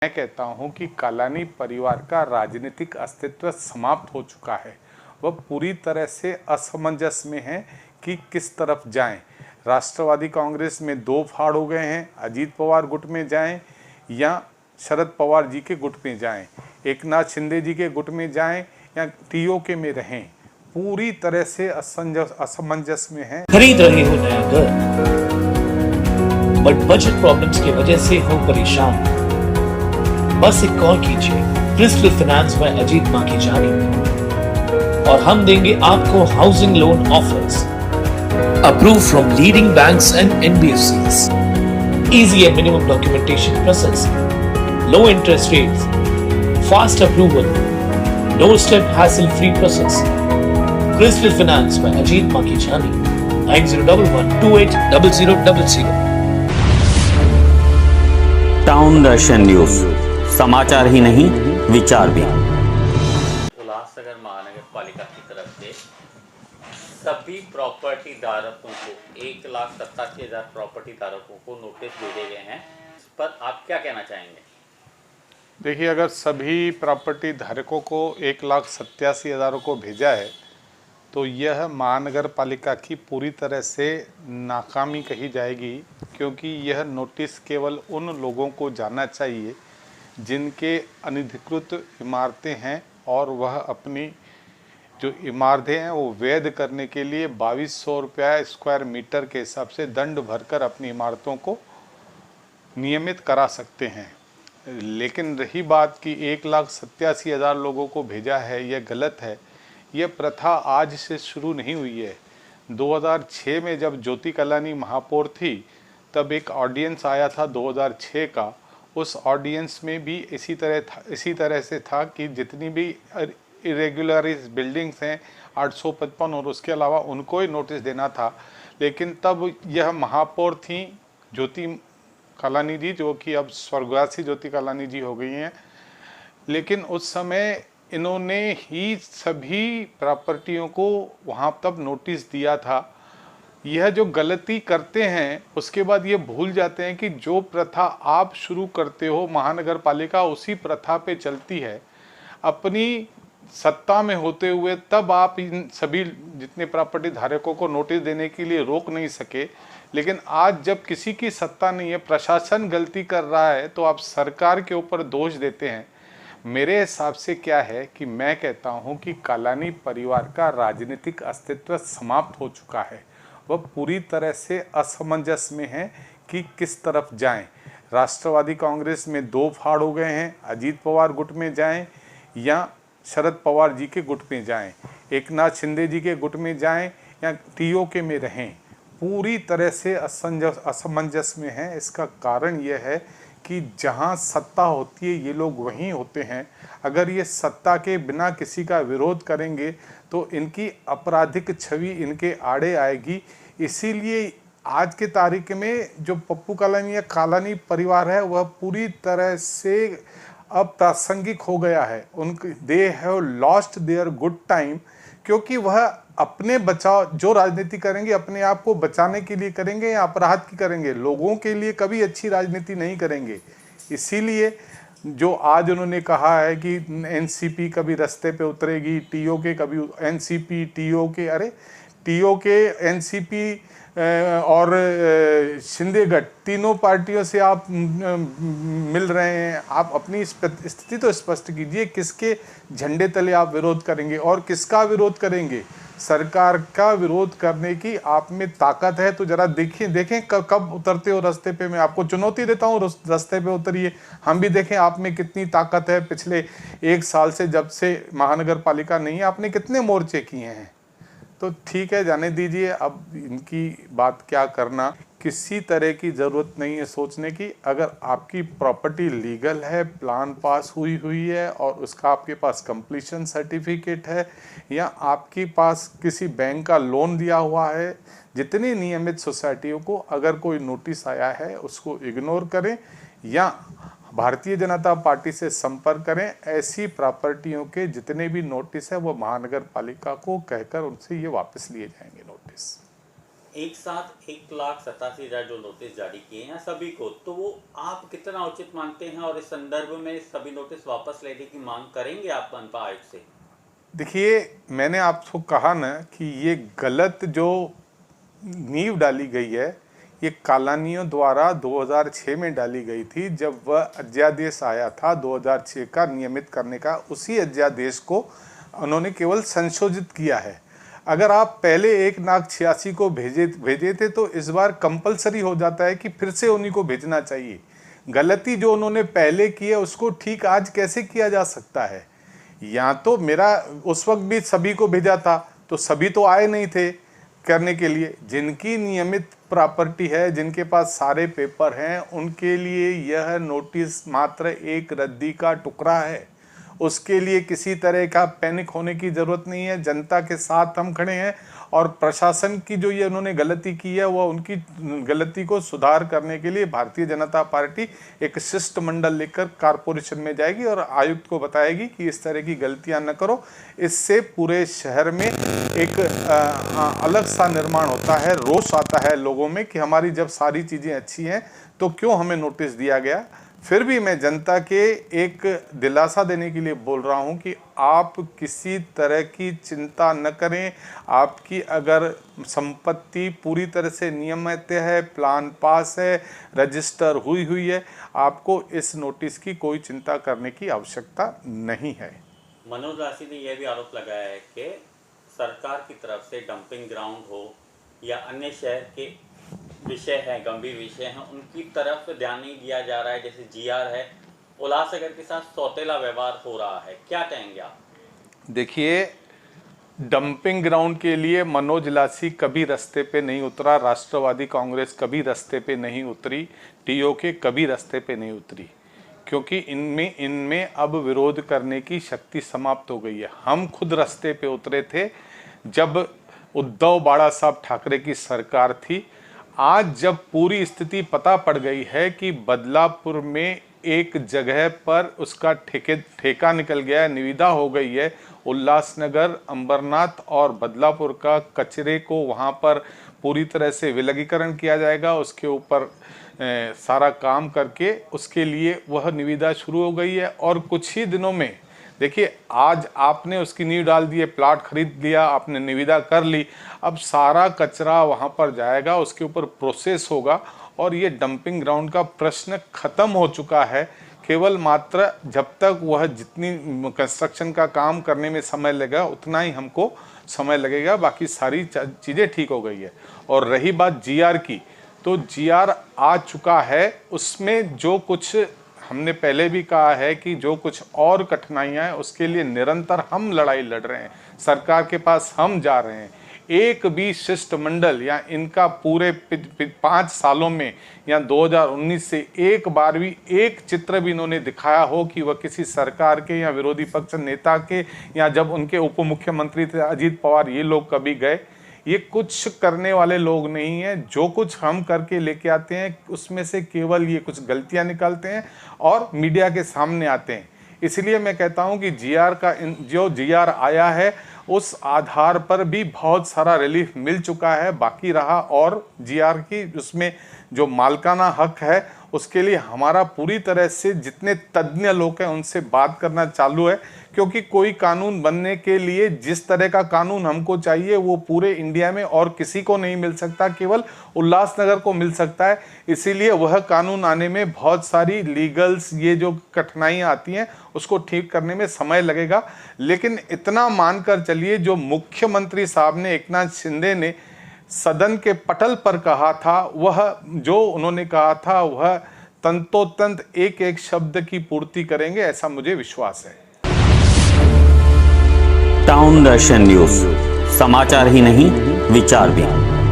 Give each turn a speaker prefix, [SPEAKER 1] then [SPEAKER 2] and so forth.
[SPEAKER 1] मैं कहता हूं कि कालानी परिवार का राजनीतिक अस्तित्व समाप्त हो चुका है। वह पूरी तरह से असमंजस में है कि किस तरफ जाएं। राष्ट्रवादी कांग्रेस में दो फाड़ हो गए हैं, अजीत पवार गुट में जाएं या शरद पवार जी के गुट में जाएं, एकनाथ शिंदे जी के गुट में जाएं या टीओके में रहें। पूरी तरह से असमंजस में है।
[SPEAKER 2] खरीद रहे हो नया घर बट बजट प्रॉब्लम्स की वजह से हो परेशान, बस एक कॉल कीजिए क्रिस्टल फाइनेंस में अजीत माखीजानी और हम देंगे आपको housing loan offers approve from leading banks and NBFCs, easy and minimum documentation process, low interest rates, fast approval, no step hassle free process. Crystal Finance by Ajit Makhijani, 9011280000.
[SPEAKER 3] Town Darshan news, समाचार ही नहीं विचार भी।
[SPEAKER 4] उल्लासनगर महानगर पालिका की तरफ से सभी प्रॉपर्टी धारकों को 1,87,000 प्रॉपर्टी धारकों को नोटिस भेजे गए हैं। इस पर आप क्या कहना चाहेंगे?
[SPEAKER 1] देखिए, अगर सभी प्रॉपर्टी धारकों को 1,87,000 को भेजा है तो यह महानगर पालिका की पूरी तरह से नाकामी कही जाएगी, क्योंकि यह नोटिस केवल उन लोगों को जाना चाहिए जिनके अनधिकृत इमारतें हैं और वह अपनी जो इमारतें हैं वो वैध करने के लिए 2200 रुपया स्क्वायर मीटर के हिसाब से दंड भरकर अपनी इमारतों को नियमित करा सकते हैं। लेकिन रही बात कि 1,87,000 लोगों को भेजा है, यह गलत है। यह प्रथा आज से शुरू नहीं हुई है। 2006 में जब ज्योति कलानी महापौर थी तब एक ऑडियंस आया था 2006 का। उस ऑडियंस में भी इसी तरह से था कि जितनी भी इरेगुलरिटीज बिल्डिंग्स हैं 855 और उसके अलावा उनको ही नोटिस देना था। लेकिन तब यह महापौर थी ज्योति कलानी जी, जो कि अब स्वर्गवासी ज्योति कलानी जी हो गई हैं। लेकिन उस समय इन्होंने ही सभी प्रॉपर्टियों को वहाँ तब नोटिस दिया था। यह जो गलती करते हैं उसके बाद ये भूल जाते हैं कि जो प्रथा आप शुरू करते हो महानगर पालिका उसी प्रथा पे चलती है। अपनी सत्ता में होते हुए तब आप इन सभी जितने प्रॉपर्टी धारकों को नोटिस देने के लिए रोक नहीं सके, लेकिन आज जब किसी की सत्ता नहीं है, प्रशासन गलती कर रहा है, तो आप सरकार के ऊपर दोष देते हैं। मेरे हिसाब से क्या है कि मैं कहता हूं कि कालानी परिवार का राजनीतिक अस्तित्व समाप्त हो चुका है। वह पूरी तरह से असमंजस में है कि किस तरफ जाएं। राष्ट्रवादी कांग्रेस में दो फाड़ हो गए हैं, अजीत पवार गुट में जाएं या शरद पवार जी के गुट में जाएं, एकनाथ शिंदे जी के गुट में जाएं या टीओके में रहें। पूरी तरह से असमंजस में है। इसका कारण यह है कि जहां सत्ता होती है ये लोग वहीं होते हैं। अगर ये सत्ता के बिना किसी का विरोध करेंगे तो इनकी आपराधिक छवि इनके आड़े आएगी। इसीलिए आज के तारीख में जो पप्पू कलानी या कालानी परिवार है वह पूरी तरह से अप्रासंगिक हो गया है। उनके they have lost their good time, क्योंकि वह अपने बचाव जो राजनीति करेंगे अपने आप को बचाने के लिए करेंगे या अपराध की करेंगे, लोगों के लिए कभी अच्छी राजनीति नहीं करेंगे। इसीलिए जो आज उन्होंने कहा है कि एनसीपी कभी रास्ते पे उतरेगी, टीओके कभी एनसीपी टीओके, अरे टीओके एनसीपी और शिंदेगढ़ तीनों पार्टियों से आप मिल रहे हैं। आप अपनी स्थिति तो स्पष्ट कीजिए, किसके झंडे तले आप विरोध करेंगे और किसका विरोध करेंगे। सरकार का विरोध करने की आप में ताकत है तो जरा देखें कब उतरते हो रास्ते पे। मैं आपको चुनौती देता हूँ, रास्ते पे उतरिए, हम भी देखें आप में कितनी ताकत है। पिछले 1 साल से जब से महानगर पालिका नहीं है आपने कितने मोर्चे किए हैं। तो ठीक है, जाने दीजिए, अब इनकी बात क्या करना। किसी तरह की ज़रूरत नहीं है सोचने की। अगर आपकी प्रॉपर्टी लीगल है, प्लान पास हुई है और उसका आपके पास कंप्लीशन सर्टिफिकेट है या आपके पास किसी बैंक का लोन दिया हुआ है, जितनी नियमित सोसाइटियों को अगर कोई नोटिस आया है उसको इग्नोर करें या भारतीय जनता पार्टी से संपर्क करें। ऐसी प्रॉपर्टियों के जितने भी नोटिस है वो महानगर पालिका को कहकर उनसे ये वापस लिए जाएंगे नोटिस।
[SPEAKER 4] एक साथ 1,87,000 जो नोटिस जारी किए हैं सभी को, तो वो आप कितना उचित मानते हैं और इस संदर्भ में सभी नोटिस वापस लेने की मांग करेंगे आप मनपा आयुक्त से?
[SPEAKER 1] देखिए, मैंने आपको कहा ना कि ये गलत जो नींव डाली गई है ये कालानियों द्वारा 2006 में डाली गई थी, जब वह अध्यादेश आया था 2006 का नियमित करने का। उसी अध्यादेश को उन्होंने केवल संशोधित किया है। अगर आप पहले 1,86,000 को भेजे थे तो इस बार कंपलसरी हो जाता है कि फिर से उन्हीं को भेजना चाहिए। गलती जो उन्होंने पहले की है उसको ठीक आज कैसे किया जा सकता है? या तो मेरा उस वक्त भी सभी को भेजा था तो सभी तो आए नहीं थे करने के लिए। जिनकी नियमित प्रॉपर्टी है, जिनके पास सारे पेपर हैं, उनके लिए यह नोटिस मात्र एक रद्दी का टुकड़ा है। उसके लिए किसी तरह का पैनिक होने की ज़रूरत नहीं है। जनता के साथ हम खड़े हैं और प्रशासन की जो ये उन्होंने गलती की है वह उनकी गलती को सुधार करने के लिए भारतीय जनता पार्टी एक शिष्टमंडल लेकर कॉरपोरेशन में जाएगी और आयुक्त को बताएगी कि इस तरह की गलतियां न करो। इससे पूरे शहर में एक अलग सा निर्माण होता है, रोष आता है लोगों में कि हमारी जब सारी चीज़ें अच्छी हैं तो क्यों हमें नोटिस दिया गया। फिर भी मैं जनता के एक दिलासा देने के लिए बोल रहा हूं कि आप किसी तरह की चिंता न करें। आपकी अगर संपत्ति पूरी तरह से नियमित है, प्लान पास है, रजिस्टर हुई है, आपको इस नोटिस की कोई चिंता करने की आवश्यकता नहीं है।
[SPEAKER 4] मनोज राशि ने यह भी आरोप लगाया है कि सरकार की तरफ से डंपिंग ग्राउंड हो या अन्य शहर के विषय हैं, गंभीर विषय हैं, उनकी तरफ ध्यान नहीं दिया जा रहा है। जैसे जीआर है, उल्लासनगर के साथ सौतेला व्यवहार हो रहा है, क्या कहेंगे आप?
[SPEAKER 1] देखिए, डंपिंग ग्राउंड के लिए मनोज लासी कभी रास्ते पे नहीं उतरा, राष्ट्रवादी कांग्रेस कभी रास्ते पे नहीं उतरी, टीओके कभी रास्ते पे नहीं उतरी, क्योंकि इनमें अब विरोध करने की शक्ति समाप्त हो गई है। हम खुद रास्ते पे उतरे थे जब उद्धव बाला साहब ठाकरे की सरकार थी। आज जब पूरी स्थिति पता पड़ गई है कि बदलापुर में एक जगह पर उसका ठेका निकल गया है, निविदा हो गई है, उल्लासनगर, अंबरनाथ और बदलापुर का कचरे को वहां पर पूरी तरह से विलगीकरण किया जाएगा। उसके ऊपर सारा काम करके उसके लिए वह निविदा शुरू हो गई है और कुछ ही दिनों में देखिए, आज आपने उसकी नींव डाल दी है, प्लाट खरीद लिया, आपने निविदा कर ली, अब सारा कचरा वहां पर जाएगा, उसके ऊपर प्रोसेस होगा और ये डंपिंग ग्राउंड का प्रश्न खत्म हो चुका है। केवल मात्र जब तक वह जितनी कंस्ट्रक्शन का काम करने में समय लगेगा उतना ही हमको समय लगेगा, बाकी सारी चीज़ें ठीक हो गई है। और रही बात जीआर की, तो जीआर आ चुका है। उसमें जो कुछ हमने पहले भी कहा है कि जो कुछ और कठिनाइयां हैं उसके लिए निरंतर हम लड़ाई लड़ रहे हैं, सरकार के पास हम जा रहे हैं। एक भी शिष्टमंडल या इनका पूरे 5 सालों में या 2019 से एक बार भी एक चित्र भी इन्होंने दिखाया हो कि वह किसी सरकार के या विरोधी पक्ष नेता के, या जब उनके उप मुख्यमंत्री थे अजीत पवार, ये लोग कभी गए? ये कुछ करने वाले लोग नहीं हैं। जो कुछ हम करके लेके आते हैं उसमें से केवल ये कुछ गलतियां निकालते हैं और मीडिया के सामने आते हैं। इसलिए मैं कहता हूं कि जीआर का जो जीआर आया है उस आधार पर भी बहुत सारा रिलीफ मिल चुका है। बाकी रहा और जीआर की उसमें जो मालकाना हक है उसके लिए हमारा पूरी तरह से जितने तज्ञ लोग हैं उनसे बात करना चालू है, क्योंकि कोई कानून बनने के लिए जिस तरह का कानून हमको चाहिए वो पूरे इंडिया में और किसी को नहीं मिल सकता, केवल उल्लासनगर को मिल सकता है। इसीलिए वह कानून आने में बहुत सारी लीगल्स ये जो कठिनाइयाँ आती हैं उसको ठीक करने में समय लगेगा। लेकिन इतना मानकर चलिए, जो मुख्यमंत्री साहब ने एकनाथ शिंदे ने सदन के पटल पर कहा था, वह जो उन्होंने कहा था वह तंतोतंत एक एक शब्द की पूर्ति करेंगे, ऐसा मुझे विश्वास है।
[SPEAKER 3] टाउन दर्शन न्यूज, समाचार ही नहीं विचार भी।